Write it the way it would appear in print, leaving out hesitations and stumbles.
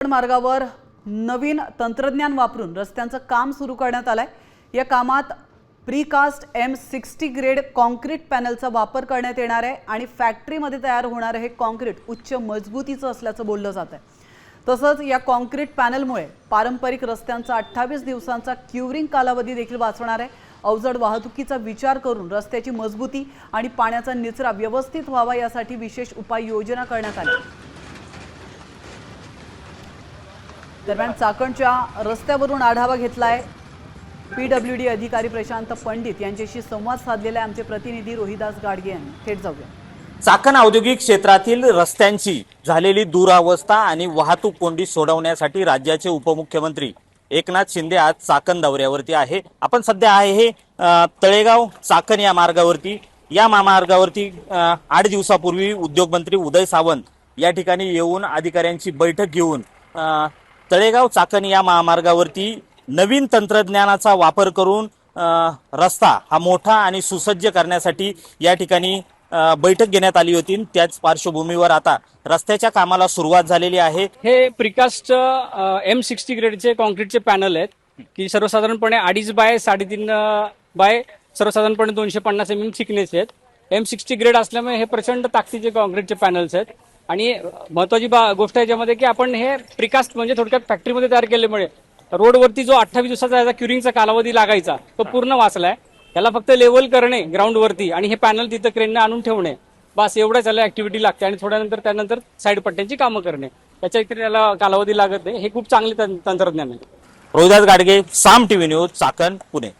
मार्गावर नवीन तंत्रज्ञान वापरून रस्त्यांचं काम सुरू करण्यात आलंय। या कामात प्रीकास्ट M60 ग्रेड कॉन्क्रीट पॅनलचा वापर करण्यात येणार आहे आणि फॅक्टरीमध्ये तयार होणारे हे कॉन्क्रीट उच्च मजबुतीचं असल्याचं बोललं जात आहे। तसंच या कॉन्क्रीट पॅनलमुळे पारंपरिक रस्त्यांचा 28 दिवसांचा क्युरिंग कालावधी देखील वाचणार आहे। अवजड वाहतुकीचा विचार करून रस्त्याची मजबूती आणि पाण्याचा निचरा व्यवस्थित व्हावा यासाठी विशेष उपाययोजना करण्यात आली। दरम्यान चाकणच्या रस्त्यावरून आढावा घेतलाय PWD अधिकारी प्रशांत पंडित यांच्याशी संवाद साधलेला आमचे प्रतिनिधी रोहिदास गाडगे यांनी। थेट जाऊया। चाकण औद्योगिक क्षेत्रातील रस्त्यांची झालेली दुरावस्था आणि वाहतूक कोंडी सोडवण्यासाठी राज्याचे उपमुख्यमंत्री एकनाथ शिंदे आज चाकण दौऱ्यावरती आहे। आपण सध्या आहे हे तळेगाव चाकण या मार्गावरती। या महामार्गावरती 8 दिवसापूर्वी उद्योगमंत्री उदय सामंत या ठिकाणी येऊन अधिकाऱ्यांची बैठक घेऊन तळेगाव चाकण या महामार्गावरती नवीन तंत्रज्ञानाचा वापर करून रस्ता हा मोठा आणि सुसज्ज करण्यासाठी या ठिकाणी बैठक घेण्यात आली होती। त्याच पार्श्वभूमीवर आता रस्त्याच्या कामाला सुरुवात झालेली आहे। हे प्रीकास्ट M60 ग्रेडचे कॉन्क्रीटचे पॅनल आहेत की सर्वसाधारणपणे 2.5 बाय 3.5 बाय सर्वसाधारणपणे 250 mm थिकनेस आहेत। M60 ग्रेड असल्यामुळे हे प्रचंड ताकदीचे कॉन्क्रीटचे पॅनल्स आहेत आणि महत्वाची गोष्ट याच्यामध्ये की आपण हे प्रीकास्ट म्हणजे थोडक्यात फॅक्टरीमध्ये तयार केल्यामुळे रोडवरती जो 28 दिवसाचा याचा क्युरिंगचा कालावधी लागायचा तो पूर्ण वाचलाय। त्याला फक्त लेवल करणे ग्राउंडवरती आणि हे पॅनल तिथं क्रेनने आणून ठेवणे, बस एवढ्याच याला ऍक्टिव्हिटी लागते आणि त्यानंतर साईड पट्ट्यांची कामं करणे, त्याच्या इकडे याला कालावधी लागत नाही। हे खूप चांगले तंत्रज्ञान आहे। रोहिदास गाडगे, साम TV न्यूज, चाकण, पुणे।